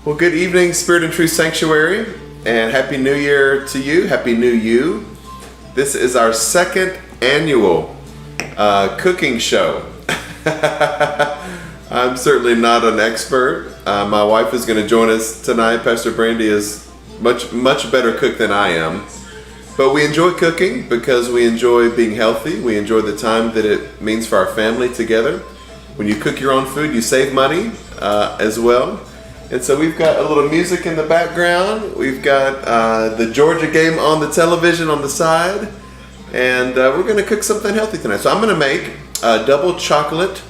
Well, good evening, Spirit and Truth Sanctuary, and Happy New Year to you. Happy New You. This is our second annual cooking show. I'm certainly not an expert. My wife is going to join us tonight. Pastor Brandi is much better cook than I am. But we enjoy cooking because we enjoy being healthy. We enjoy the time that it means for our family together. When you cook your own food, you save money as well. And so we've got a little music in the background. We've got the Georgia game on the television on the side. And we're going to cook something healthy tonight. So I'm going to make double chocolate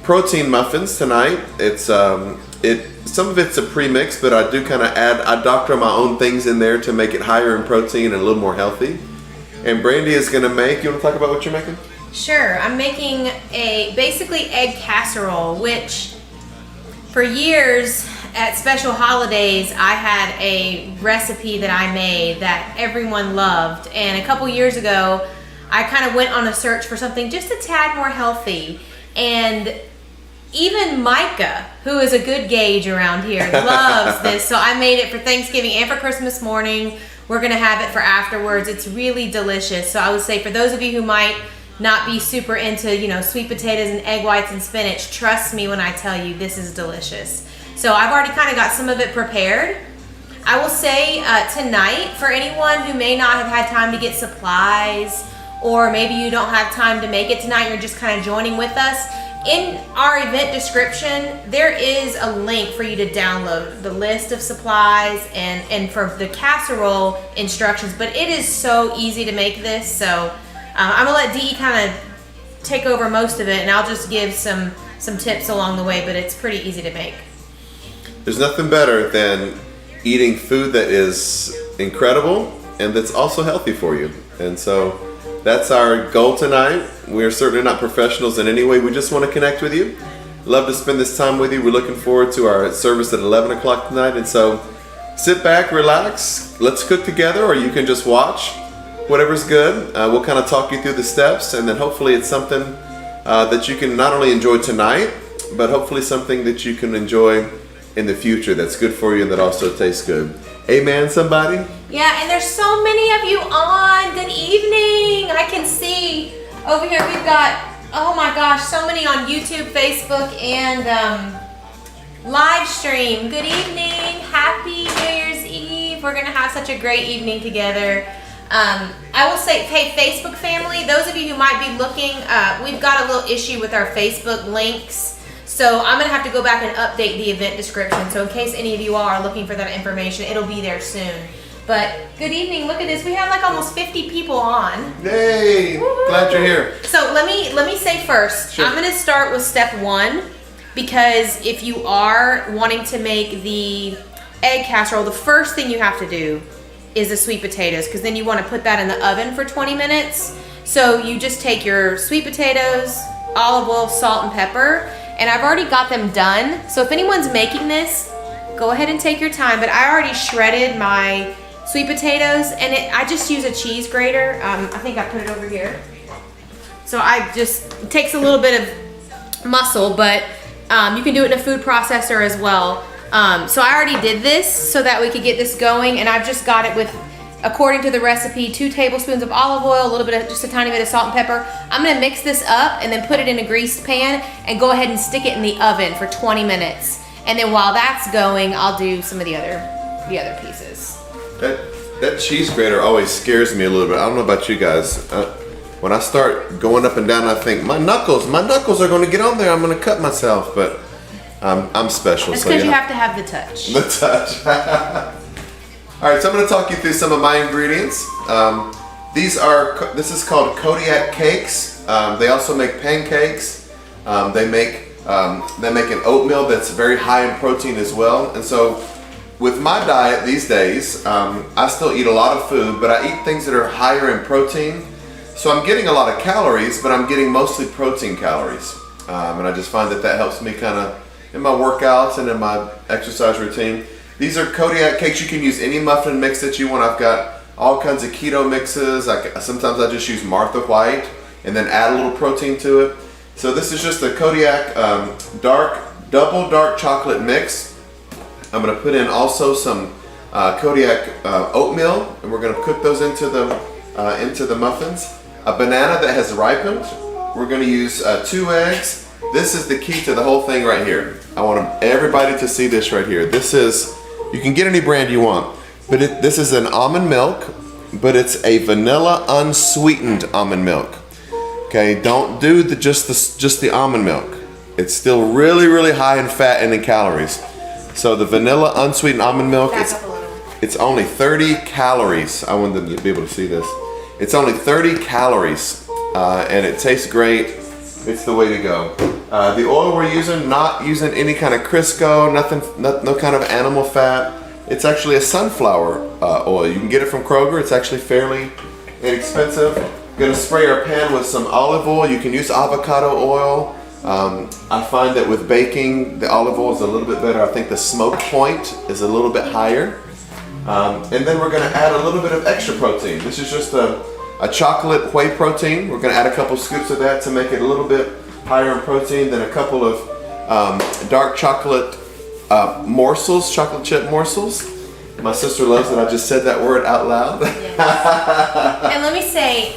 protein muffins tonight. It's some of it's a premix, but I do kind of I doctor my own things in there to make it higher in protein and a little more healthy. And Brandi is going to make, you want to talk about what you're making? Sure. I'm making a basically egg casserole, which for years at special holidays, I had a recipe that I made that everyone loved. And a couple years ago, I kind of went on a search for something just a tad more healthy. And even Micah, who is a good gauge around here, loves this. So I made it for Thanksgiving and for Christmas morning. We're going to have it for afterwards. It's really delicious. So I would say for those of you who might not be super into, sweet potatoes and egg whites and spinach, trust me when I tell you this is delicious. So I've already kind of got some of it prepared. I will say tonight, for anyone who may not have had time to get supplies, or maybe you don't have time to make it tonight, you're just kind of joining with us, in our event description, there is a link for you to download the list of supplies and for the casserole instructions, but it is so easy to make this. So I'm gonna let Dee kind of take over most of it, and I'll just give some tips along the way, but it's pretty easy to make. There's nothing better than eating food that is incredible and that's also healthy for you. And so that's our goal tonight. We're certainly not professionals in any way. We just want to connect with you. Love to spend this time with you. We're looking forward to our service at 11 o'clock tonight. And so sit back, relax, let's cook together, or you can just watch. Whatever's good. We'll kind of talk you through the steps, and then hopefully it's something that you can not only enjoy tonight, but hopefully something that you can enjoy in the future that's good for you and that also tastes good. Amen, somebody? Yeah, and there's so many of you on. Good evening. I can see over here we've got, oh my gosh, so many on YouTube, Facebook, and live stream. Good evening. Happy New Year's Eve. We're going to have such a great evening together. I will say, hey, Facebook family, those of you who might be looking, we've got a little issue with our Facebook links. So I'm going to have to go back and update the event description. So in case any of you are looking for that information, it'll be there soon. But good evening. Look at this. We have like almost 50 people on. Yay! Woo-hoo. Glad you're here. So let me say first, sure. I'm going to start with step 1, because if you are wanting to make the egg casserole, the first thing you have to do is the sweet potatoes, because then you want to put that in the oven for 20 minutes. So you just take your sweet potatoes, olive oil, salt, and pepper. And I've already got them done. So if anyone's making this, go ahead and take your time. But I already shredded my sweet potatoes, and I just use a cheese grater. I think I put it over here. So it takes a little bit of muscle, but you can do it in a food processor as well. So I already did this so that we could get this going, and I've just got it with, according to the recipe, 2 tablespoons of olive oil, a little bit of, just a tiny bit of salt and pepper. I'm gonna mix this up and then put it in a greased pan and go ahead and stick it in the oven for 20 minutes. And then while that's going, I'll do some of the other pieces. That cheese grater always scares me a little bit. I don't know about you guys. When I start going up and down, I think my knuckles are gonna get on there. I'm gonna cut myself, but I'm special. That's because you have to have the touch. The touch. All right, so I'm going to talk you through some of my ingredients. This is called Kodiak cakes. They also make pancakes. They make an oatmeal that's very high in protein as well. And so with my diet these days, I still eat a lot of food, but I eat things that are higher in protein. So I'm getting a lot of calories, but I'm getting mostly protein calories. And I just find that helps me kind of in my workouts and in my exercise routine. These are Kodiak cakes. You can use any muffin mix that you want. I've got all kinds of keto mixes. Sometimes I just use Martha White and then add a little protein to it. So this is just a Kodiak double dark chocolate mix. I'm going to put in also some Kodiak oatmeal, and we're going to cook those into the muffins. A banana that has ripened. We're going to use 2 eggs. This is the key to the whole thing right here. I want everybody to see this right here. This is, you can get any brand you want, but this is an almond milk, but it's a vanilla unsweetened almond milk. Okay, don't do just the almond milk. It's still really, really high in fat and in calories. So the vanilla unsweetened almond milk, it's only 30 calories. I want them to be able to see this. It's only 30 calories, and it tastes great. It's the way to go. The oil we're using, not using any kind of Crisco, no kind of animal fat. It's actually a sunflower oil. You can get it from Kroger. It's actually fairly inexpensive. Gonna spray our pan with some olive oil. You can use avocado oil. I find that with baking, the olive oil is a little bit better. I think the smoke point is a little bit higher. And then we're gonna add a little bit of extra protein. This is just a chocolate whey protein. We're gonna add a couple scoops of that to make it a little bit higher in protein, then a couple of dark chocolate morsels, chocolate chip morsels. My sister loves that I just said that word out loud. Yes. And let me say,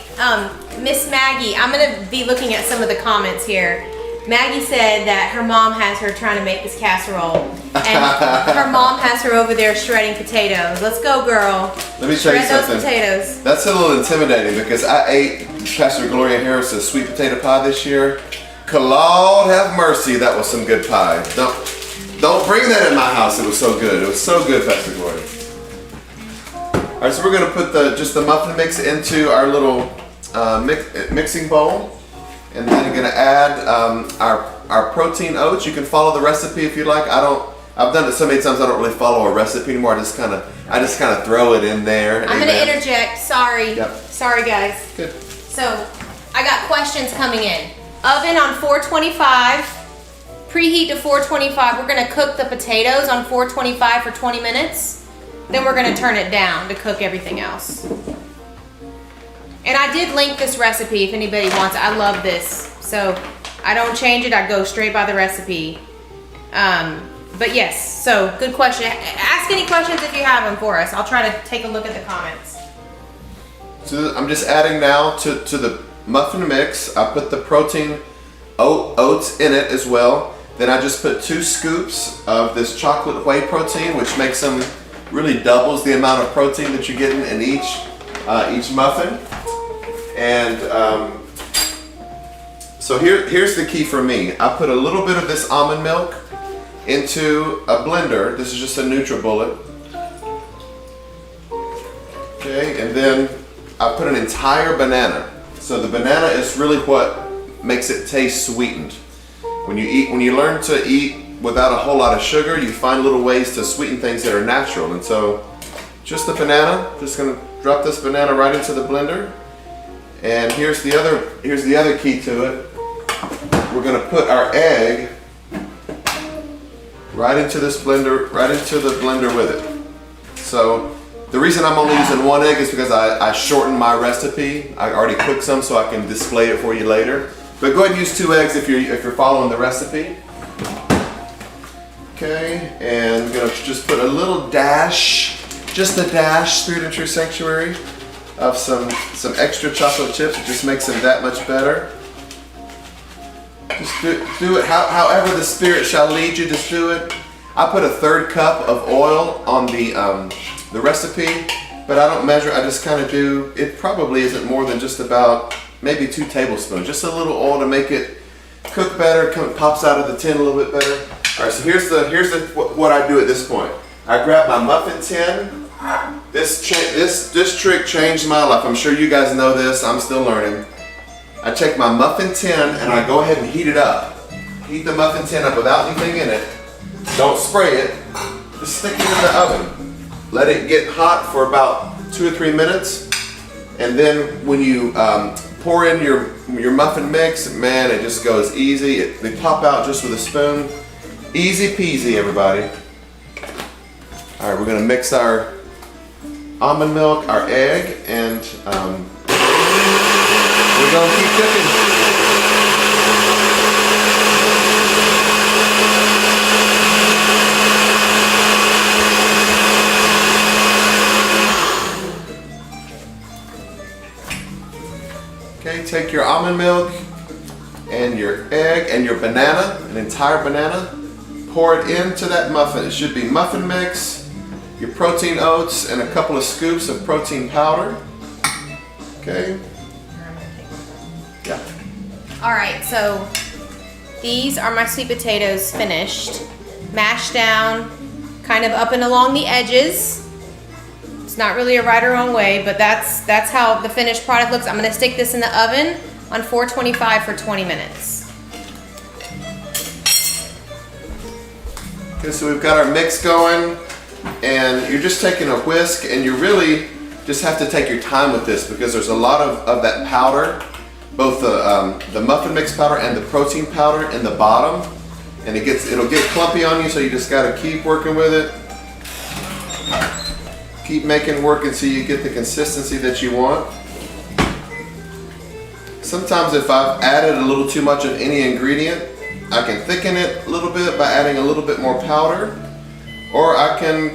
Miss Maggie, I'm gonna be looking at some of the comments here. Maggie said that her mom has her trying to make this casserole, and her mom has her over there shredding potatoes. Let's go, girl. Let me show you something. Shred those potatoes. That's a little intimidating because I ate Pastor Gloria Harris's sweet potato pie this year. Lord have mercy, that was some good pie. Don't bring that in my house. It was so good. It was so good, Pastor Gloria. All right, so we're gonna put just the muffin mix into our little mixing bowl. And then I'm gonna add our protein oats. You can follow the recipe if you like. I've done it so many times I don't really follow a recipe anymore. I just kind of throw it in there. I'm gonna interject. Sorry. Yep. Sorry, guys. Good. So I got questions coming in. Oven on 425. Preheat to 425. We're gonna cook the potatoes on 425 for 20 minutes. Then we're gonna turn it down to cook everything else. And I did link this recipe if anybody wants it. I love this. So I don't change it. I go straight by the recipe. But yes, so good question. Ask any questions if you have them for us. I'll try to take a look at the comments. So I'm just adding now to the muffin mix. I put the protein oats in it as well. Then I just put 2 scoops of this chocolate whey protein, which makes them really doubles the amount of protein that you're getting in each muffin. And so here's the key for me. I put a little bit of this almond milk into a blender. This is just a NutriBullet. Okay, and then I put an entire banana. So the banana is really what makes it taste sweetened. When you learn to eat without a whole lot of sugar, you find little ways to sweeten things that are natural. And so just the banana, just gonna drop this banana right into the blender. And here's the other key to it. We're gonna put our egg right into this blender, right into the blender with it. So the reason I'm only using 1 egg is because I shortened my recipe. I already cooked some so I can display it for you later. But go ahead and use 2 eggs if you're following the recipe. Okay, and I'm gonna just put a little dash, just a dash, Spirit and True Sanctuary, of some extra chocolate chips. It just makes them that much better. Just do it however the Spirit shall lead you. Just do it. I put a 1/3 cup of oil on the recipe, but I don't measure. I just kind of do. It probably isn't more than just about maybe 2 tablespoons. Just a little oil to make it cook better. Pops out of the tin a little bit better. All right. So here's what I do at this point. I grab my muffin tin. This trick changed my life. I'm sure you guys know this. I'm still learning. I take my muffin tin and I go ahead and heat it up. Heat the muffin tin up without anything in it. Don't spray it. Just stick it in the oven. Let it get hot for about 2 or 3 minutes. And then when you pour in your muffin mix, man, it just goes easy. They pop out just with a spoon. Easy peasy, everybody. All right, we're gonna mix our almond milk, our egg, and we're gonna keep cooking. take your almond milk and your egg and your banana, an entire banana, pour it into that muffin. It should be muffin mix, your protein oats, and a couple of scoops of protein powder. Okay. Yeah. All right, so these are my sweet potatoes finished, mashed down, kind of up and along the edges. It's not really a right or wrong way, but that's how the finished product looks. I'm gonna stick this in the oven on 425 for 20 minutes. Okay, so we've got our mix going, and you're just taking a whisk, and you really just have to take your time with this because there's a lot of that powder, both the muffin mix powder and the protein powder in the bottom, and it'll get clumpy on you, so you just gotta keep working with it. Keep making work until you get the consistency that you want. Sometimes if I've added a little too much of any ingredient, I can thicken it a little bit by adding a little bit more powder, or I can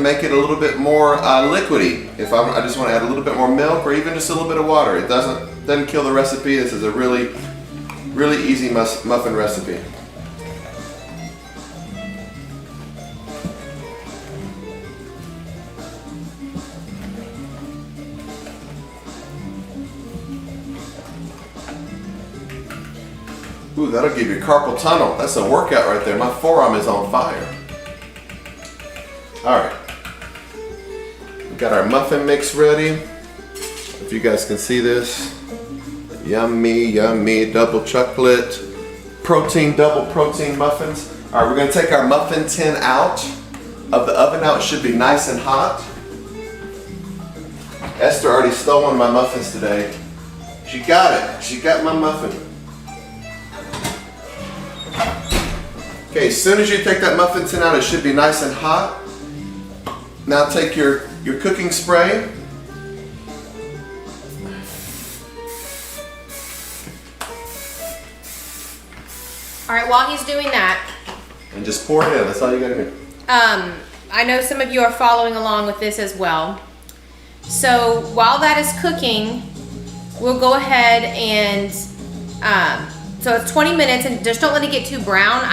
make it a little bit more liquidy if I just want to add a little bit more milk or even just a little bit of water. It doesn't kill the recipe. This is a really easy muffin recipe. Ooh, that'll give you carpal tunnel. That's a workout right there. My forearm is on fire. All right. We got our muffin mix ready. If you guys can see this. Yummy, yummy, double chocolate, double protein muffins. All right, we're gonna take our muffin tin out of the oven now. It should be nice and hot. Esther already stole one of my muffins today. She got it. She got my muffin. Okay, as soon as you take that muffin tin out, it should be nice and hot. Now take your cooking spray. All right, while he's doing that, And just pour it in, that's all you gotta do. I know some of you are following along with this as well. So while that is cooking, we'll go ahead and, so it's 20 minutes, and just don't let it get too brown.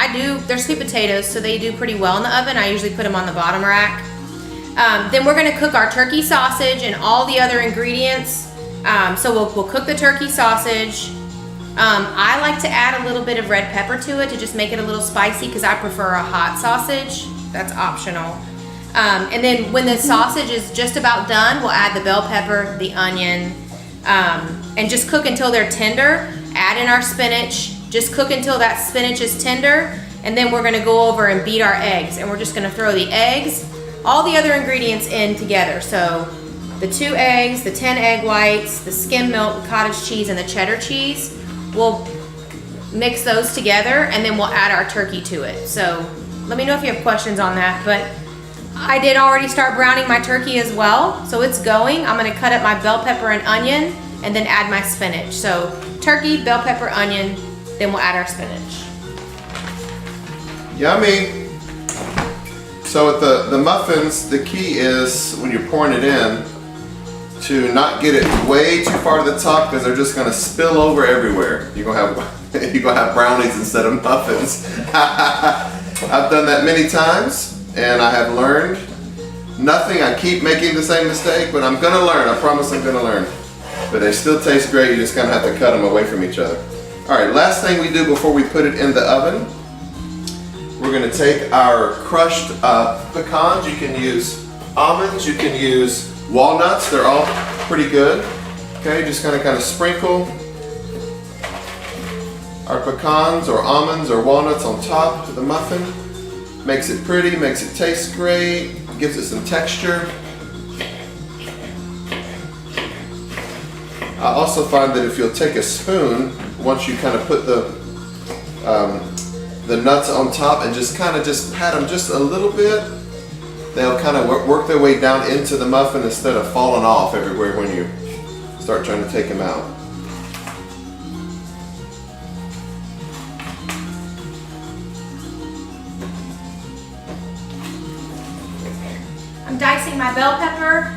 They're sweet potatoes, so they do pretty well in the oven. I usually put them on the bottom rack. Then we're gonna cook our turkey sausage and all the other ingredients. So we'll cook the turkey sausage. I like to add a little bit of red pepper to it to just make it a little spicy because I prefer a hot sausage. That's optional. And then when the sausage is just about done, we'll add the bell pepper, the onion, and just cook until they're tender. Add in our spinach, just cook until that spinach is tender, and then we're gonna go over and beat our eggs, and we're just gonna throw the eggs, all the other ingredients in together. So the 2 eggs, the 10 egg whites, the skim milk, the cottage cheese, and the cheddar cheese. We'll mix those together, and then we'll add our turkey to it. So let me know if you have questions on that, but I did already start browning my turkey as well, so it's going. I'm gonna cut up my bell pepper and onion, and then add my spinach. So turkey, bell pepper, onion, then we'll add our spinach. Yummy. So with the muffins, the key is when you're pouring it in to not get it way too far to the top because they're just gonna spill over everywhere. You're gonna have brownies instead of muffins. I've done that many times and I have learned nothing. I keep making the same mistake, but I'm gonna learn. I promise I'm gonna learn. But they still taste great. You just kind of have to cut them away from each other. All right, last thing we do before we put it in the oven, we're gonna take our crushed pecans. You can use almonds, you can use walnuts. They're all pretty good. Okay, just kind of sprinkle our pecans or almonds or walnuts on top of the muffin. Makes it pretty, makes it taste great, gives it some texture. I also find that if you'll take a spoon, once you kind of put the nuts on top and just pat them just a little bit, they'll kind of work their way down into the muffin instead of falling off everywhere when you start trying to take them out. I'm dicing my bell pepper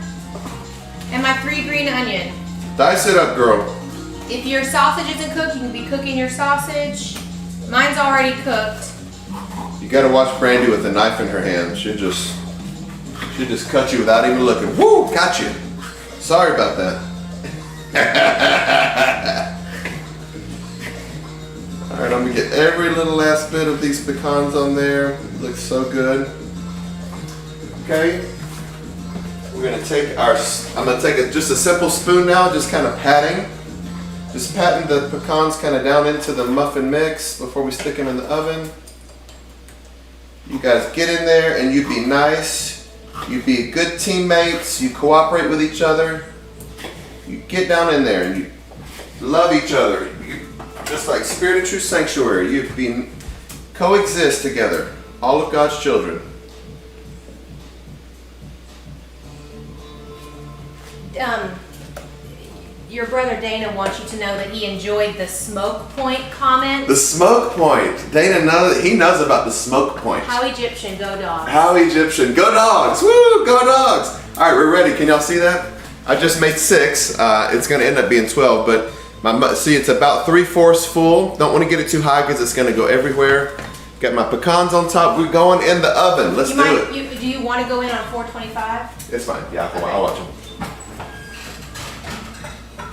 and my 3 green onion. Dice it up, girl. if your sausage isn't cooked, you can be cooking your sausage. Mine's already cooked. You gotta watch Brandi with a knife in her hand. She'll just cut you without even looking. Woo! Got you. Sorry about that. Alright, I'm gonna get every little last bit of these pecans on there. It looks so good. Okay. We're gonna take I'm gonna take just a simple spoon now, just kind of patting. Just patting the pecans kind of down into the muffin mix before we stick them in the oven. You guys get in there and you be nice. You be good teammates. You cooperate with each other. You get down in there and you love each other. Just like Spirit and True Sanctuary, you be coexist together. All of God's children. Your brother Dana wants you to know that he enjoyed the smoke point comment. The smoke point. Dana knows, he knows about the smoke point. How Egyptian, go dogs. How Egyptian, go dogs. Woo, go dogs. All right, we're ready. Can y'all see that? I just made 6. It's gonna end up being 12, but see, it's about 3/4 full. Don't want to get it too high because it's gonna go everywhere. Got my pecans on top. We're going in the oven. Let's do it. Do you want to go in on 425? It's fine. Yeah, I'll watch them.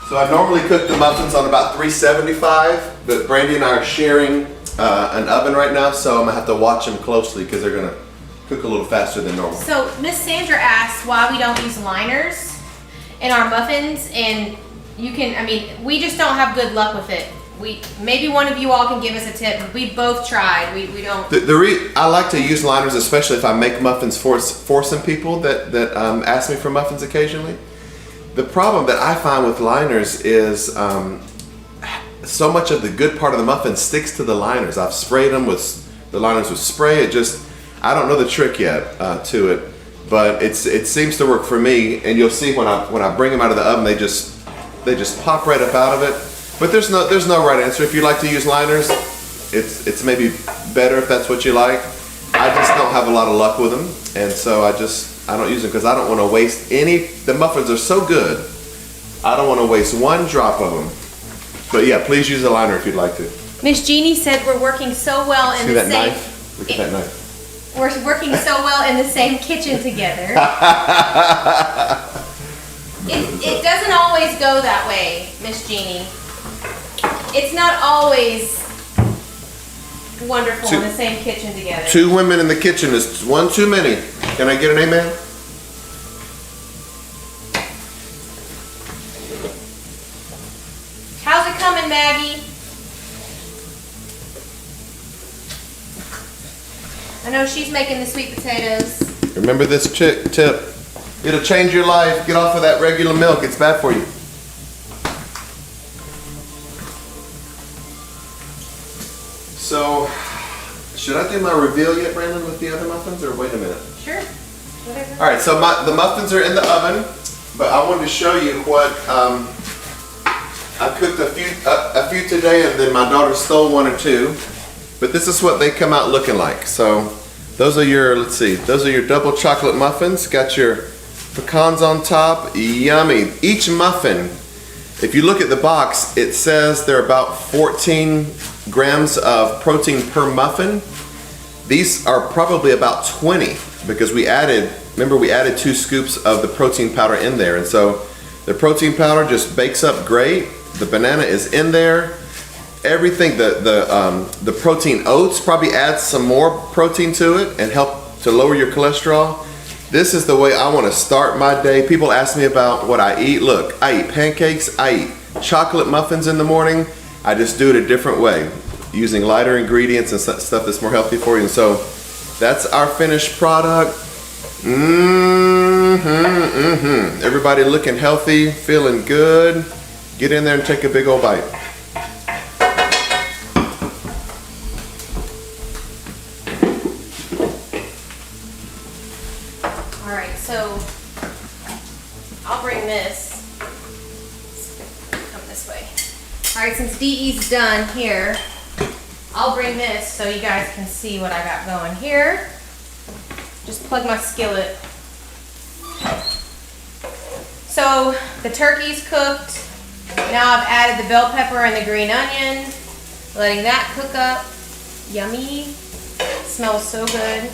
So I normally cook the muffins on about 375, but Brandi and I are sharing an oven right now, so I'm gonna have to watch them closely because they're gonna cook a little faster than normal. So Miss Sandra asked why we don't use liners in our muffins, and we just don't have good luck with it. Maybe one of you all can give us a tip. We both tried. We don't. I like to use liners, especially if I make muffins for some people that ask me for muffins occasionally. The problem that I find with liners is so much of the good part of the muffin sticks to the liners. I've sprayed them with the liners with spray. I don't know the trick yet to it, but it seems to work for me. And you'll see when I bring them out of the oven, they just pop right up out of it. But there's no right answer. If you like to use liners, it's maybe better if that's what you like. I just don't have a lot of luck with them, and so I don't use them because I don't want to waste any. The muffins are so good, I don't want to waste one drop of them. But yeah, please use a liner if you'd like to. Miss Jeannie said we're working so well in the same. Knife? Look at that knife. We're working so well in the same kitchen together. It doesn't always go that way, Miss Jeannie. It's not always wonderful in the same kitchen together. 2 women in the kitchen is one too many. Can I get an amen? How's it coming, Maggie? I know she's making the sweet potatoes. Remember this tip. It'll change your life. Get off of that regular milk. It's bad for you. So, should I do my reveal yet, Brandon, with the other muffins, or wait a minute? Sure. Whatever. All right, so the muffins are in the oven, but I wanted to show you what I cooked a few today, and then my daughter stole 1 or 2. But this is what they come out looking like. So those are your double chocolate muffins. Got your pecans on top. Yummy. Each muffin, if you look at the box, it says they're about 14 grams of protein per muffin. These are probably about 20 because we added 2 scoops of the protein powder in there, and so the protein powder just bakes up great. The banana is in there. Everything, the protein oats probably adds some more protein to it and help to lower your cholesterol. This is the way I want to start my day. People ask me about what I eat. Look, I eat pancakes, I eat chocolate muffins in the morning. I just do it a different way, using lighter ingredients and stuff that's more healthy for you. And so that's our finished product. Everybody looking healthy, feeling good. Get in there and take a big old bite. All right, so I'll bring this. Come this way. All right, since DE's done here, I'll bring this so you guys can see what I got going here. Just plug my skillet. So the turkey's cooked. Now I've added the bell pepper and the green onion, letting that cook up. Yummy. Smells so good.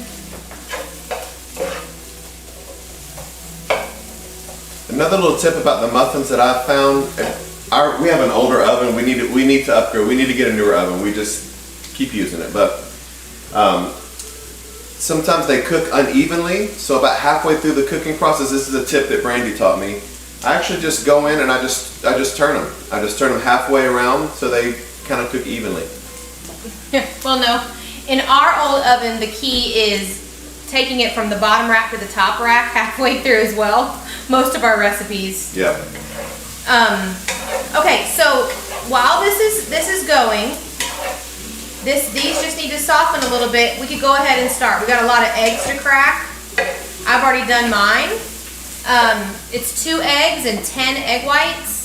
Another little tip about the muffins that I've found, we have an older oven. We need to upgrade. We need to get a newer oven. We just keep using it, but sometimes they cook unevenly. So about halfway through the cooking process, this is a tip that Brandi taught me. I actually just go in and I just turn them. I just turn them halfway around so they kind of cook evenly. Well, no. In our old oven, the key is taking it from the bottom rack to the top rack halfway through as well. Most of our recipes. Yeah. Okay, so while this is going, these just need to soften a little bit. We could go ahead and start. We got a lot of eggs to crack. I've already done mine. It's 2 eggs and 10 egg whites.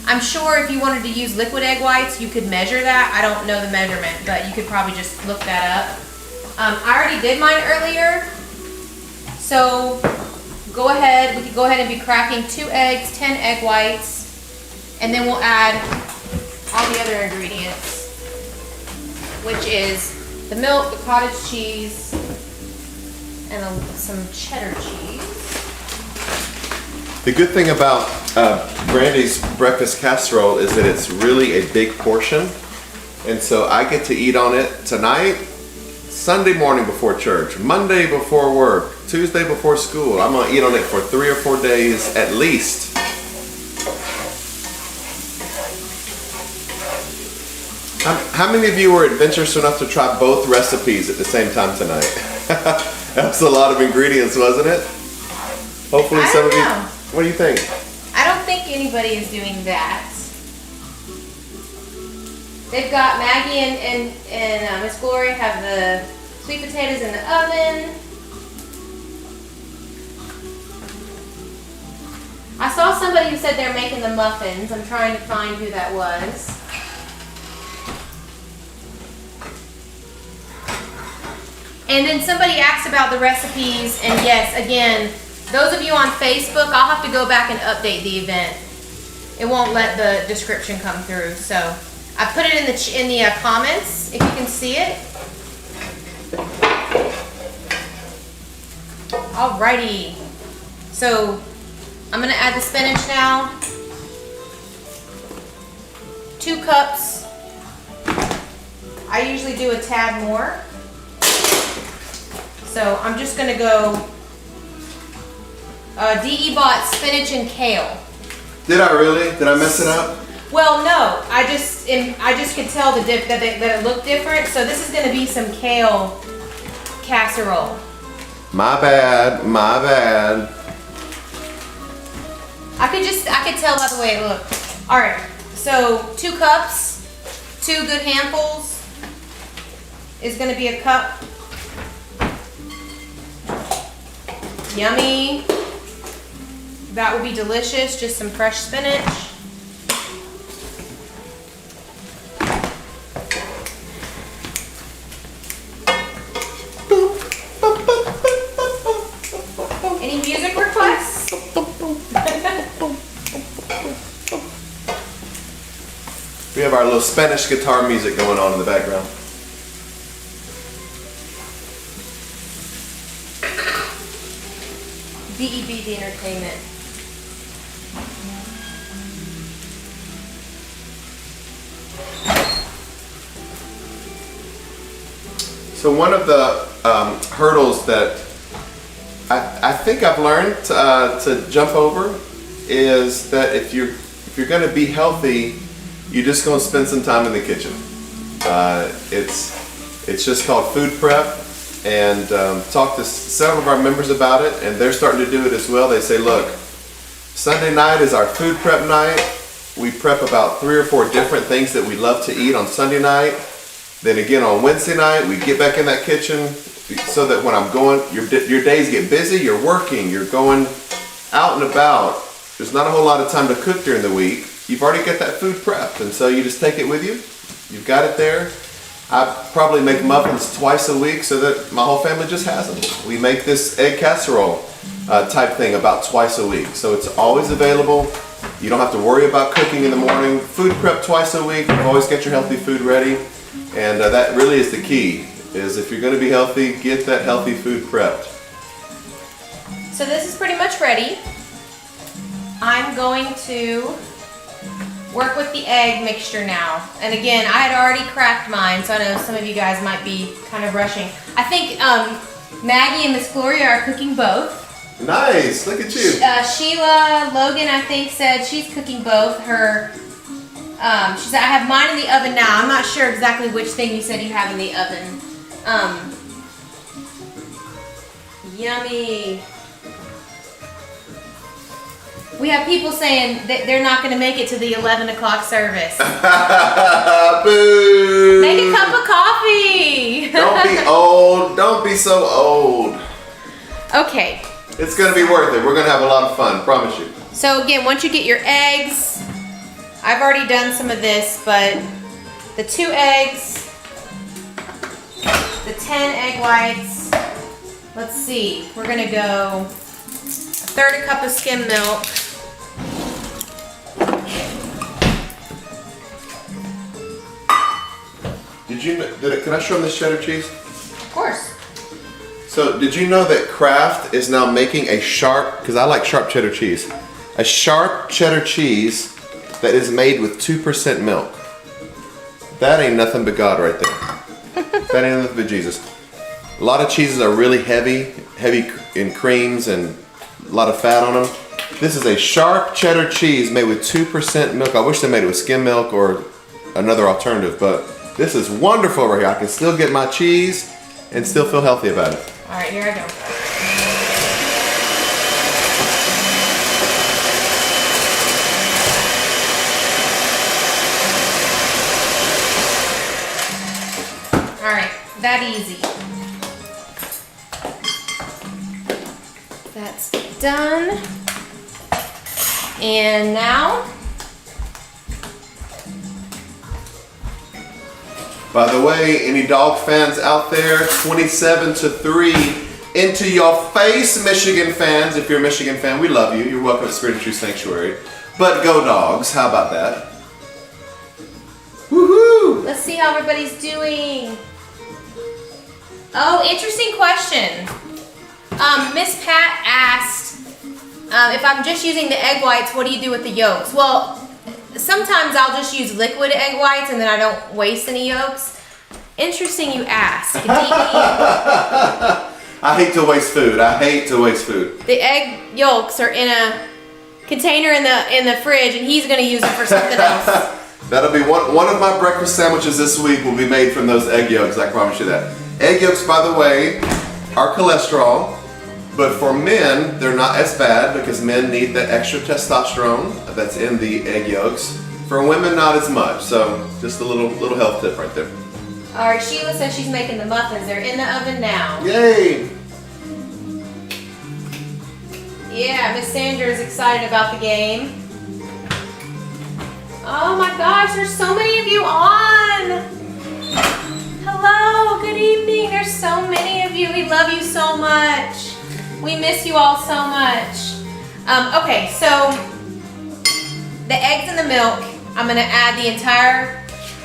I'm sure if you wanted to use liquid egg whites, you could measure that. I don't know the measurement, but you could probably just look that up. I already did mine earlier, so go ahead. We could go ahead and be cracking 2 eggs, 10 egg whites, and then we'll add all the other ingredients, which is the milk, the cottage cheese, and some cheddar cheese. The good thing about Brandi's breakfast casserole is that it's really a big portion, and so I get to eat on it tonight, Sunday morning before church, Monday before work, Tuesday before school. I'm gonna eat on it for 3 or 4 days at least. How many of you were adventurous enough to try both recipes at the same time tonight? That was a lot of ingredients, wasn't it? Hopefully some of you. What do you think? I don't think anybody is doing that. They've got Maggie and Miss Gloria have the sweet potatoes in the oven. I saw somebody who said they're making the muffins. I'm trying to find who that was. And then somebody asked about the recipes, and yes, again, those of you on Facebook, I'll have to go back and update the event. It won't let the description come through, so I put it in the comments if you can see it. Alrighty, so I'm gonna add the spinach now. 2 cups. I usually do a tad more. So I'm just gonna go DE bought spinach and kale. Did I really? Did I mess it up? Well, no. I just could tell that it looked different. So this is going to be some kale casserole. My bad. My bad. I could tell by the way it looked. All right. So 2 cups, 2 good handfuls is going to be a cup. Yummy. That would be delicious, just some fresh spinach. Any music requests? We have our little Spanish guitar music going on in the background. DEB, the entertainment. So one of the hurdles that I think I've learned to jump over is that if you're going to be healthy, you're just going to spend some time in the kitchen. It's just called food prep. And talked to several of our members about it, and they're starting to do it as well. They say, look, Sunday night is our food prep night. We prep about 3 or 4 different things that we love to eat on Sunday night. Then again on Wednesday night, we get back in that kitchen so that when I'm going, your days get busy, you're working, you're going out and about. There's not a whole lot of time to cook during the week. You've already got that food prepped, and so you just take it with you. You've got it there. I probably make muffins twice a week so that my whole family just has them. We make this egg casserole type thing about twice a week. So it's always available. You don't have to worry about cooking in the morning. Food prep twice a week. You've always got your healthy food ready. And that really is the key, is if you're going to be healthy, get that healthy food prepped. So this is pretty much ready. I'm going to work with the egg mixture now. And again, I had already cracked mine, so I know some of you guys might be kind of rushing. I think Maggie and Miss Gloria are cooking both. Nice, look at you. Sheila Logan, I think, said she's cooking both. She said, I have mine in the oven now. I'm not sure exactly which thing you said you have in the oven. Yummy. We have people saying that they're not going to make it to the 11 o'clock service. Boo! Make a cup of coffee. Don't be old. Don't be so old. Okay. It's going to be worth it. We're going to have a lot of fun, promise you. So again, once you get your eggs, I've already done some of this, but the 2 eggs, the 10 egg whites, let's see, we're going to go 1/3 cup of skim milk. Can I show them this cheddar cheese? Of course. So, did you know that Kraft is now making a sharp, because I like sharp cheddar cheese, a sharp cheddar cheese that is made with 2% milk. That ain't nothing but God right there. That ain't nothing but Jesus. A lot of cheeses are really heavy in creams and a lot of fat on them. This is a sharp cheddar cheese made with 2% milk. I wish they made it with skim milk or another alternative, but this is wonderful right here. I can still get my cheese and still feel healthy about it. All right, here I go. All right, that easy. That's done. And now, by the way, any dog fans out there, 27-3 into your face, Michigan fans. If you're a Michigan fan, we love you. You're welcome to Spirit and Truth Sanctuary. But go Dogs, how about that? Woohoo! let's see how everybody's doing. Oh, interesting question. Miss Pat asked, if I'm just using the egg whites, what do you do with the yolks? Well, sometimes I'll just use liquid egg whites and then I don't waste any yolks. Interesting you ask. I hate to waste food. I hate to waste food. The egg yolks are in a container in the fridge and he's gonna use it for something else. That'll be one of my breakfast sandwiches this week will be made from those egg yolks, I promise you that. Egg yolks, by the way, are cholesterol, but for men, they're not as bad because men need the extra testosterone that's in the egg yolks. For women, not as much. So just a little health tip right there. All right, Sheila says she's making the muffins. They're in the oven now. Yay! Yeah, Miss Sandra is excited about the game. Oh my gosh, there's so many of you on. Hello, good evening. There's so many of you. We love you so much. We miss you all so much. Okay, so the eggs and the milk, I'm gonna add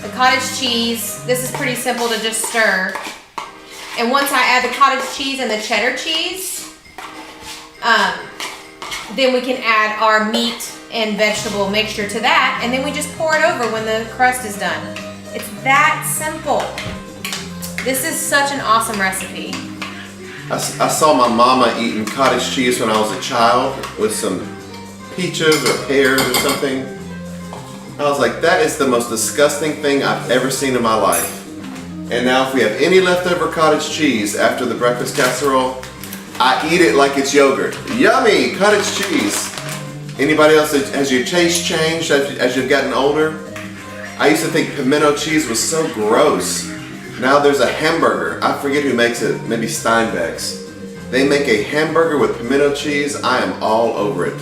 the cottage cheese. This is pretty simple to just stir. And once I add the cottage cheese and the cheddar cheese, then we can add our meat and vegetable mixture to that, and then we just pour it over when the crust is done. It's that simple. This is such an awesome recipe. I saw my mama eating cottage cheese when I was a child with some peaches or pears or something. I was like, that is the most disgusting thing I've ever seen in my life. And now if we have any leftover cottage cheese after the breakfast casserole, I eat it like it's yogurt. Yummy cottage cheese. Anybody else, has your taste changed as you've gotten older? I used to think pimento cheese was so gross. Now there's a hamburger. I forget who makes it, maybe Steinbeck's. They make a hamburger with pimento cheese. I am all over it.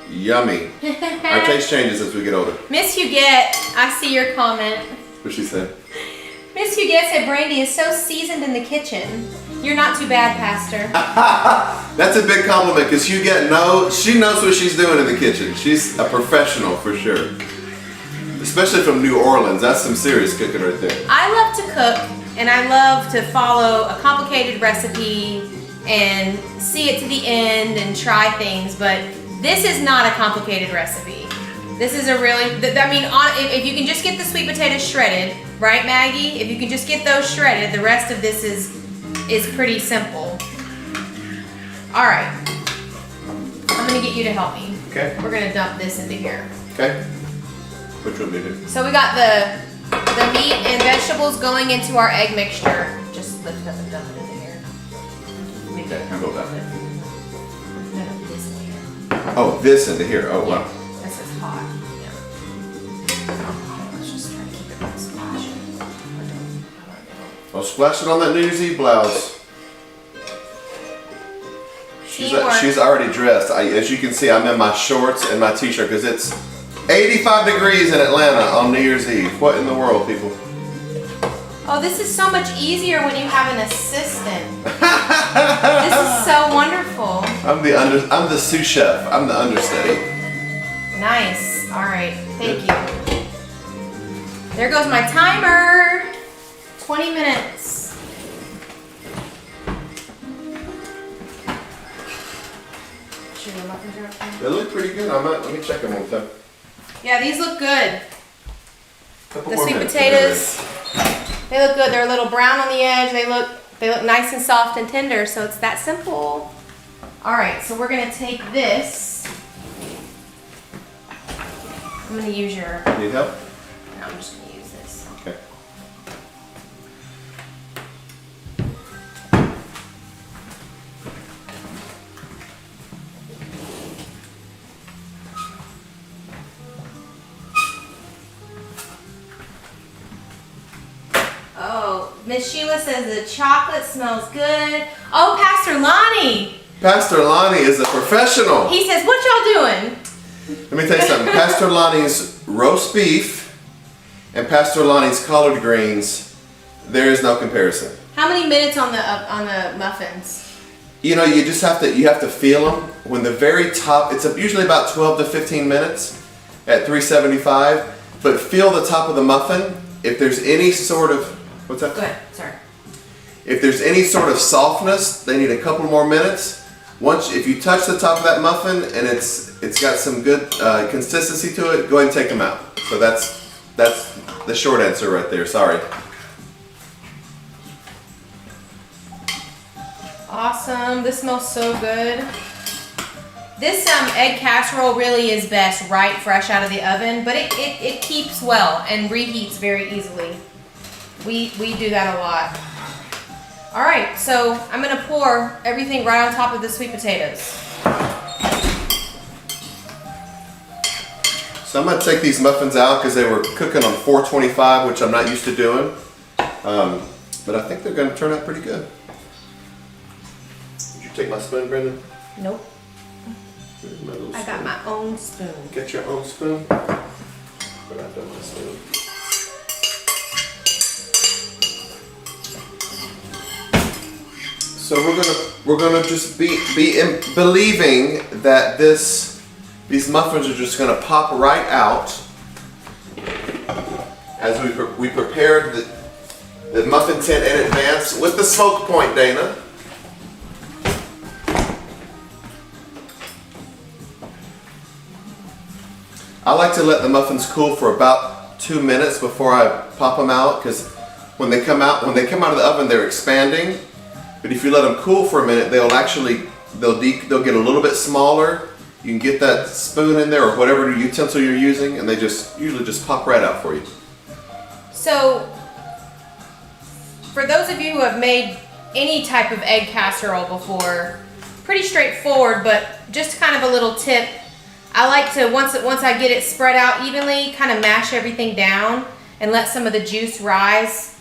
Yummy. Our taste changes as we get older. Miss Huguette, I see your comment. What she said? Miss Huguette said Brandi is so seasoned in the kitchen. You're not too bad, Pastor. That's a big compliment because she knows what she's doing in the kitchen. She's a professional for sure. Especially from New Orleans. That's some serious cooking right there. I love to cook and I love to follow a complicated recipe and see it to the end and try things, but this is not a complicated recipe. This is a really, if you can just get the sweet potatoes shredded, right, Maggie? If you can just get those shredded, the rest of this is pretty simple. All right, I'm gonna get you to help me. Okay. We're gonna dump this into here. Okay. Which one do you do? So we got the meat and vegetables going into our egg mixture. Just lift it up and dump it into here. Okay, how about that? No, this in here. Oh, this into here. Oh, wow. This is hot. Yeah. Let's just try to keep it from splashing. Oh, splashing on that New Year's Eve blouse. She's already dressed. As you can see, I'm in my shorts and my t-shirt because it's 85 degrees in Atlanta on New Year's Eve. What in the world, people? Oh, this is so much easier when you have an assistant. This is so wonderful. I'm the sous chef. I'm the understudy. Nice. All right. Thank you. There goes my timer. 20 minutes. Should we muffins are okay? They look pretty good. Let me check them one time. Yeah, these look good. Couple The more sweet minutes. potatoes, they look good. They're a little brown on the edge. They look nice and soft and tender, so it's that simple. All right, so we're gonna take this. I'm gonna use your, Need help? no, I'm just gonna use this. Okay. Oh, Miss Sheila says the chocolate smells good. Oh, Pastor Lonnie. Pastor Lonnie is a professional. He says, what y'all doing? Let me tell you something. Pastor Lonnie's roast beef and Pastor Lonnie's collard greens, there is no comparison. How many minutes on the muffins? You know, you have to feel them. When the very top, it's usually about 12 to 15 minutes at 375, but feel the top of the muffin. If there's any sort of, what's that? Go ahead, sorry. If there's any sort of softness, they need a couple more minutes. If you touch the top of that muffin and it's got some good consistency to it, go ahead and take them out. So that's the short answer right there. Sorry. Awesome, this smells so good. This egg casserole really is best right fresh out of the oven, but it keeps well and reheats very easily. We do that a lot. All right, so I'm gonna pour everything right on top of the sweet potatoes. So I'm gonna take these muffins out because they were cooking on 425, which I'm not used to doing. But I think they're gonna turn out pretty good. Did you take my spoon, Brendan? Nope, Here's my little I got spoon. my own spoon. Get your own spoon. But I've done my spoon. So we're gonna just be believing that these muffins are just gonna pop right out as we prepared the muffin tin in advance with the smoke point, Dana. I like to let the muffins cool for about 2 minutes before I pop them out, because when they come out of the oven, they're expanding. But if you let them cool for a minute, they'll get a little bit smaller. You can get that spoon in there or whatever utensil you're using, and they usually just pop right out for you. So, for those of you who have made any type of egg casserole before, pretty straightforward, but just kind of a little tip. I like to, once I get it spread out evenly, kind of mash everything down and let some of the juice rise.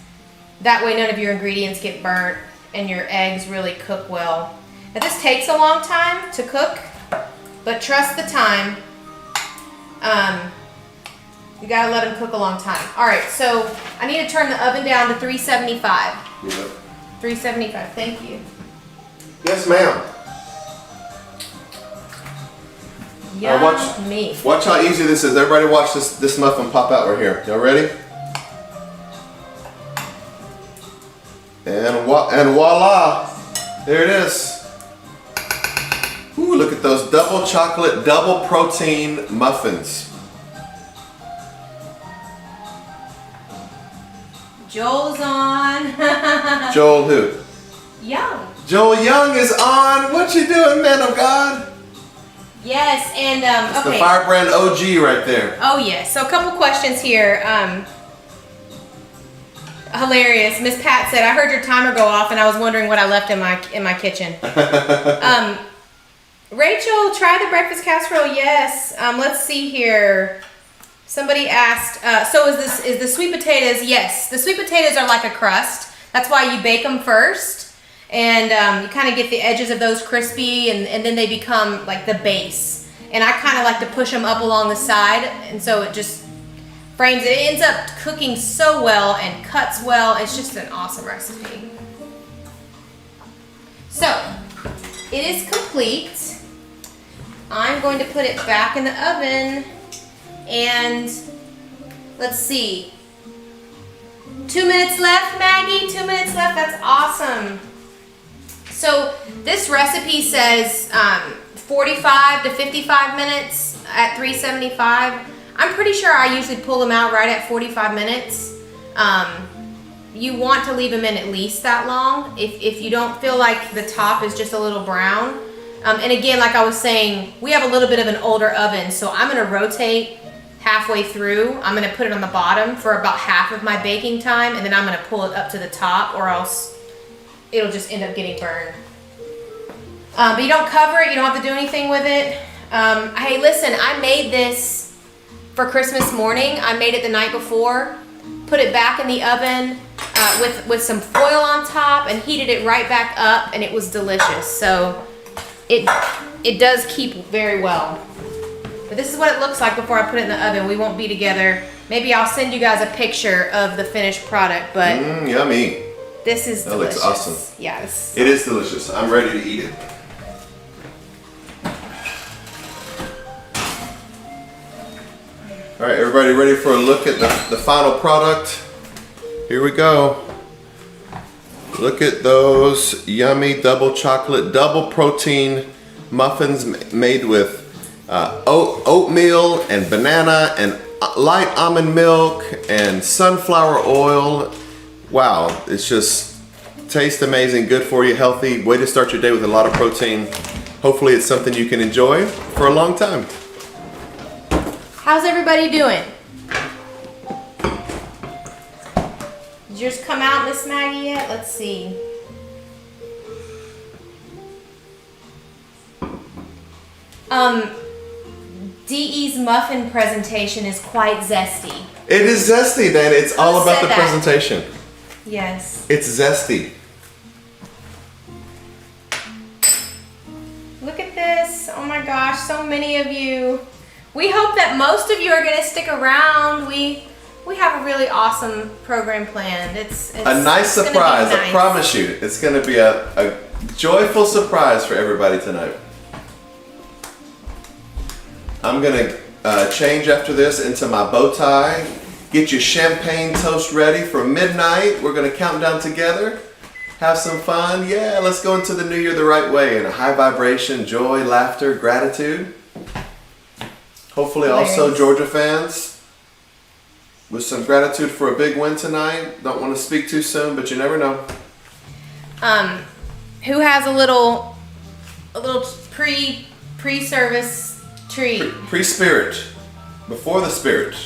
That way none of your ingredients get burnt and your eggs really cook well. Now this takes a long time to cook, but trust the time. You gotta let them cook a long time. All right, so I need to turn the oven down to 375. Yep. $3.75. Thank you. Yes, ma'am. Yummy. Watch how easy this is. Everybody watch this muffin pop out right here. Y'all ready? And voila! There it is. Ooh, look at those double chocolate, double protein muffins. Joel's on. Joel who? Young. Joel Young is on. What you doing, man of God? Yes, and It's okay. the Firebrand OG right there. Oh yes. So a couple questions here. Hilarious. Miss Pat said, "I heard your timer go off, and I was wondering what I left in my kitchen." Rachel, try the breakfast casserole. Yes. Let's see here. Somebody asked. So is the sweet potatoes? Yes. The sweet potatoes are like a crust. That's why you bake them first, and you kind of get the edges of those crispy, and then they become like the base. And I kind of like to push them up along the side, and so it just frames it. It ends up cooking so well and cuts well. It's just an awesome recipe. So it is complete. I'm going to put it back in the oven, and let's see. 2 minutes left, Maggie. 2 minutes left. That's awesome. So this recipe says 45 to 55 minutes at 375. I'm pretty sure I usually pull them out right at 45 minutes. You want to leave them in at least that long if you don't feel like the top is just a little brown. And again, like I was saying, we have a little bit of an older oven, so I'm gonna rotate halfway through. I'm gonna put it on the bottom for about half of my baking time, and then I'm gonna pull it up to the top, or else it'll just end up getting burned. But you don't cover it, you don't have to do anything with it. Hey, listen, I made this for Christmas morning. I made it the night before, put it back in the oven with some foil on top, and heated it right back up, and it was delicious. So it does keep very well. But this is what it looks like before I put it in the oven. We won't be together. Maybe I'll send you guys a picture of the finished product, but Yummy. this is delicious. That looks awesome. Yes. It is delicious. I'm ready to eat it. All right, everybody ready for a look at the final product? Here we go. Look at those yummy double chocolate, double protein muffins made with oatmeal and banana and light almond milk and sunflower oil. Wow, it's just tastes amazing, good for you, healthy. Way to start your day with a lot of protein. Hopefully it's something you can enjoy for a long time. How's everybody doing? Did yours come out, Miss Maggie, yet? Let's see. DE's muffin presentation is quite zesty. It is zesty, Dan. It's all about the presentation. Yes. It's zesty. Look at this. Oh my gosh, so many of you. We hope that most of you are going to stick around. We have a really awesome program planned. It's a nice surprise. I promise you. It's going to be a joyful surprise for everybody tonight. I'm going to change after this into my bow tie. Get your champagne toast ready for midnight. We're going to count down together. Have some fun. Yeah, let's go into the new year the right way in a high vibration, joy, laughter, gratitude. Hopefully also Georgia fans with some gratitude for a big win tonight. Don't want to speak too soon, but you never know. Who has a little pre-service treat? Pre-spirit. Before the spirit.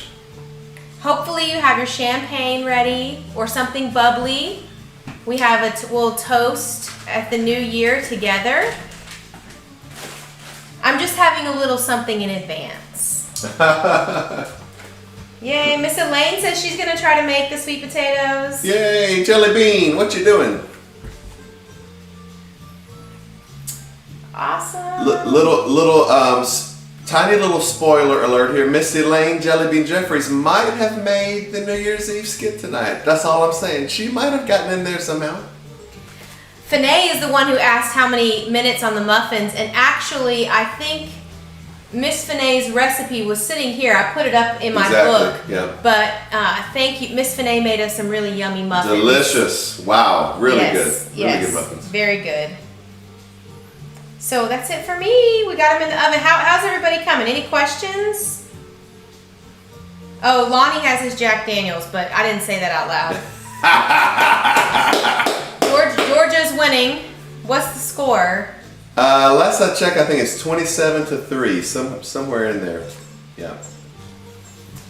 Hopefully you have your champagne ready or something bubbly. We have we'll toast at the new year together. I'm just having a little something in advance. Yay, Miss Elaine says she's gonna try to make the sweet potatoes. Yay, Jelly Bean, what you doing? Awesome. Tiny little spoiler alert here. Miss Elaine Jelly Bean Jeffries might have made the New Year's Eve skit tonight. That's all I'm saying. She might have gotten in there somehow. Finet is the one who asked how many minutes on the muffins, and actually, I think Miss Finet's recipe was sitting here. I put it up in my book. Yeah. But thank you. Miss Finet made us some really yummy muffins. Delicious. Wow. Really yes, good. Yes. Really good muffins. Very good. So that's it for me. We got them in the oven. How's everybody coming? Any questions? Oh, Lonnie has his Jack Daniels, but I didn't say that out loud. Georgia's winning. What's the score? Last I checked, I think it's 27-3, somewhere in there. Yeah.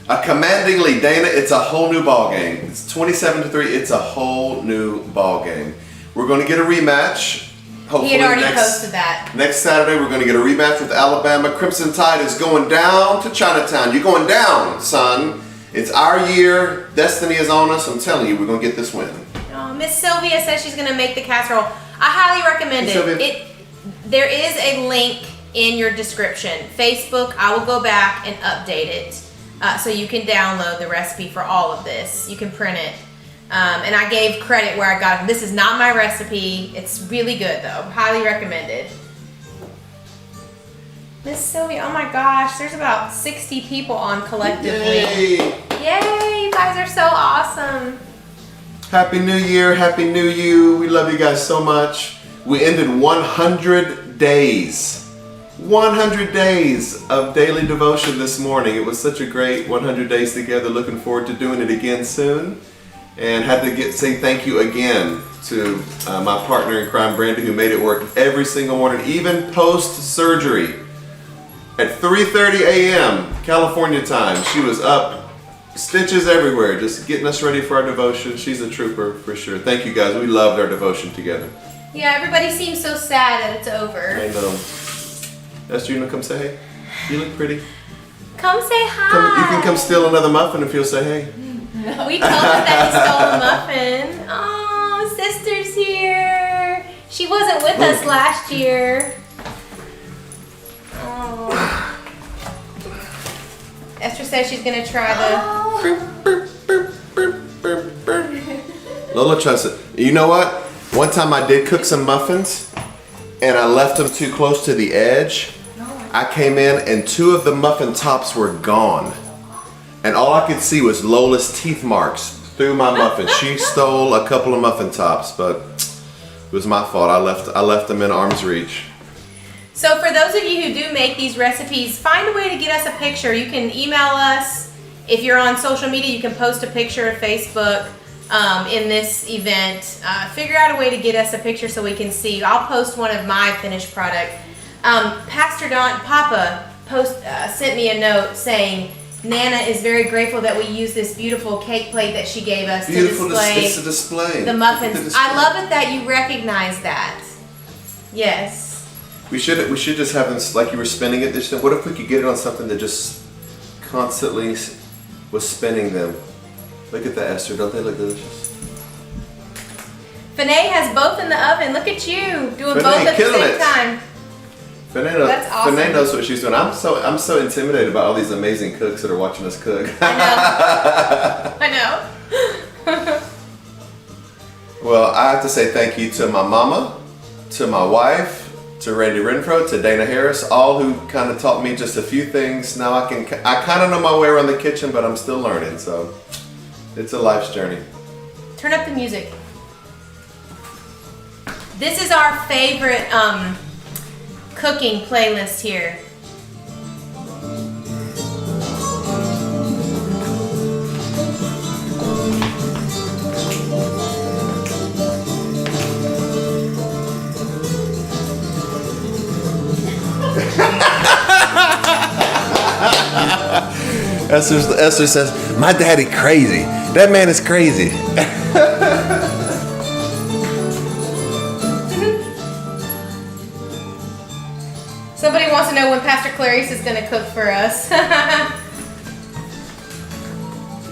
A commandingly, Dana, it's a whole new ball game. It's 27-3. It's a whole new ball game. We're going to get a rematch. Hopefully He had already posted that. Next Saturday, we're going to get a rematch with Alabama. Crimson Tide is going down to Chinatown. You're going down, son. It's our year. Destiny is on us. I'm telling you, we're going to get this win. Oh, Miss Sylvia says she's going to make the casserole. I highly recommend it. There is a link in your description. Facebook, I will go back and update it so you can download the recipe for all of this. You can print it. And I gave credit where I got it. This is not my recipe. It's really good though. Highly recommended. Miss Sylvia, oh my gosh, there's about 60 people on collectively. Yay! Yay, you guys are so awesome. Happy New Year, Happy New You. We love you guys so much. We ended 100 days. 100 days of daily devotion this morning. It was such a great 100 days together. Looking forward to doing it again soon. And had to say thank you again to my partner in crime, Brandi, who made it work every single morning, even post-surgery. At 3:30 a.m. California time, she was up, stitches everywhere, just getting us ready for our devotion. She's a trooper for sure. Thank you guys. We loved our devotion together. Yeah, everybody seems so sad that it's over. I know. Esther, you want to come say hey? You look pretty. Come say hi. You can come steal another muffin if you'll say hey. We told her that he stole a muffin. Oh, sister's here. She wasn't with us last year. Oh. Esther says she's gonna try Lola tries it. You know what? One time I did cook some muffins and I left them too close to the edge. I came in and 2 of the muffin tops were gone. And all I could see was Lola's teeth marks through my muffin. She stole a couple of muffin tops, but it was my fault. I left them in arm's reach. So for those of you who do make these recipes, find a way to get us a picture. You can email us. If you're on social media, you can post a picture of Facebook in this event. Figure out a way to get us a picture so we can see. I'll post one of my finished product. Pastor Don Papa sent me a note saying, Nana is very grateful that we use this beautiful cake plate that she gave us It's a display. The muffins. I love it that you recognize that. Yes. We should just have them like you were spinning it. What if we could get it on something that just constantly was spinning them? Look at that, Esther. Don't they look delicious? Finet has both in the oven. Look at you doing Finet, both at the same it. time. That's awesome. Finet knows what she's doing. I'm so intimidated about all these amazing cooks that are watching us cook. I know. Well, I have to say thank you to my mama, to my wife, to Randy Renfro, to Dana Harris, all who kind of taught me just a few things. Now I kind of know my way around the kitchen, but I'm still learning. So it's a life's journey. Turn up the music. This is our favorite cooking playlist here. Esther says, my daddy crazy. That man is crazy. Somebody wants to know when Pastor Clarice is going to cook for us.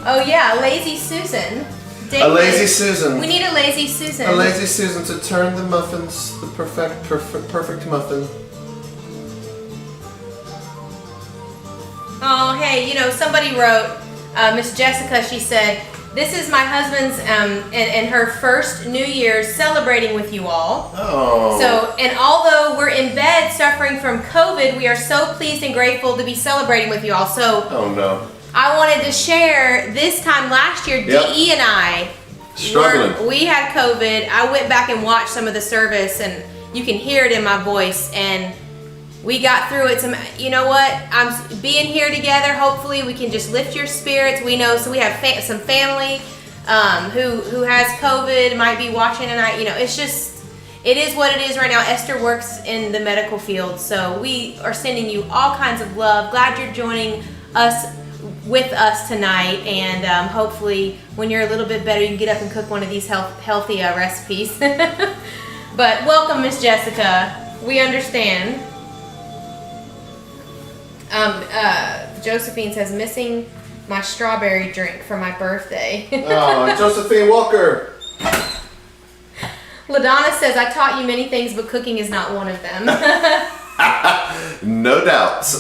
Oh yeah, Lazy Susan. David, a lazy Susan. We need a Lazy Susan. A lazy Susan to turn the muffins, the perfect muffin. Oh, hey, somebody wrote, Miss Jessica, she said, This is my husband's and her first New Year's celebrating with you all. Oh. So, and although we're in bed suffering from COVID, we are so pleased and grateful to be celebrating with you all. So, Oh no. I wanted to share this time last year, Yep. DE and I Struggling. we had COVID. I went back and watched some of the service, and you can hear it in my voice. And we got through it. You know what? I'm being here together. Hopefully, we can just lift your spirits. We know, so we have some family who has COVID, might be watching tonight. You know, it's just, it is what it is right now. Esther works in the medical field, so we are sending you all kinds of love. Glad you're joining us with us tonight, and hopefully when you're a little bit better you can get up and cook one of these healthy recipes. But welcome, Miss Jessica. We understand. Josephine says, missing my strawberry drink for my birthday. Oh, Josephine Walker. LaDonna says, I taught you many things, but cooking is not one of them. No doubts.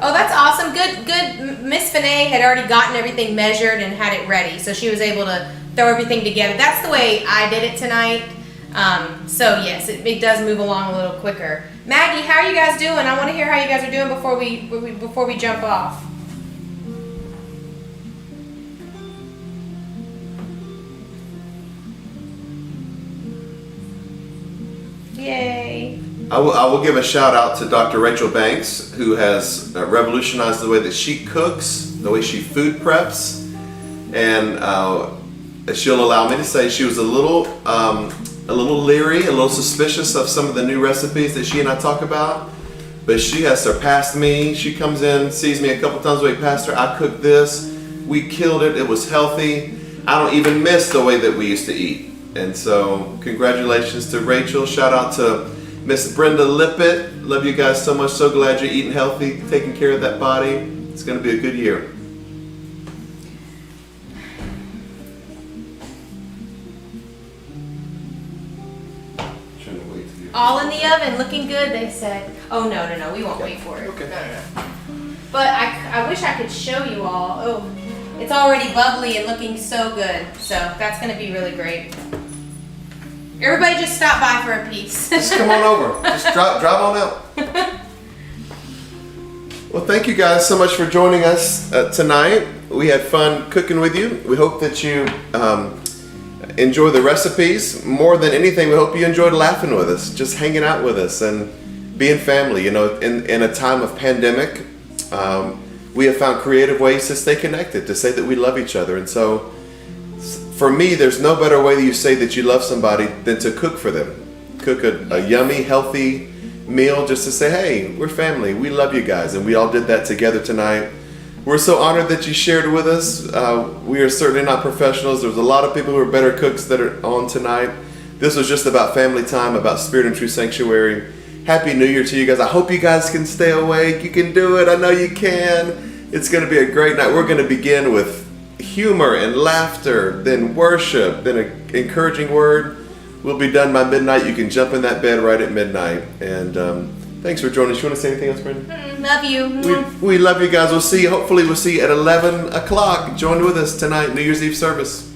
Oh, that's awesome. Good. Miss Finet had already gotten everything measured and had it ready, so she was able to throw everything together. That's the way I did it tonight. So yes, it does move along a little quicker. Maggie, how are you guys doing? I want to hear how you guys are doing before we jump off. Yay. I will give a shout out to Dr. Rachel Banks, who has revolutionized the way that she cooks, the way she food preps, and she'll allow me to say she was a little leery, a little suspicious of some of the new recipes that she and I talk about, but she has surpassed me. She comes in, sees me a couple times a week, Pastor, I cooked this, we killed it, it was healthy, I don't even miss the way that we used to eat. And so congratulations to Rachel, shout out to Miss Brenda Lippett. Love you guys so much. So glad you're eating healthy, taking care of that body. It's going to be a good year. All in the oven, looking good, they said. Oh, no, we won't wait for it. Okay. No. But I wish I could show you all. Oh, it's already bubbly and looking so good. So that's going to be really great. Everybody just stop by for a piece. Just come on over. Just drive on out. Well, thank you guys so much for joining us tonight. We had fun cooking with you. We hope that you enjoy the recipes. More than anything, we hope you enjoyed laughing with us, just hanging out with us and being family. You know, in a time of pandemic, we have found creative ways to stay connected, to say that we love each other. And so for me, there's no better way that you say that you love somebody than to cook for them. Cook a yummy, healthy meal just to say, hey, we're family, we love you guys. And we all did that together tonight. We're so honored that you shared with us. We are certainly not professionals. There's a lot of people who are better cooks that are on tonight. This was just about family time, about Spirit and True Sanctuary. Happy New Year to you guys. I hope you guys can stay awake. You can do it. I know you can. It's going to be a great night. We're going to begin with humor and laughter, then worship, then an encouraging word. We'll be done by midnight. You can jump in that bed right at midnight. And thanks for joining us. You want to say anything else, Brandi? Love you. We love you guys. Hopefully we'll see you at 11 o'clock. Join with us tonight, New Year's Eve service.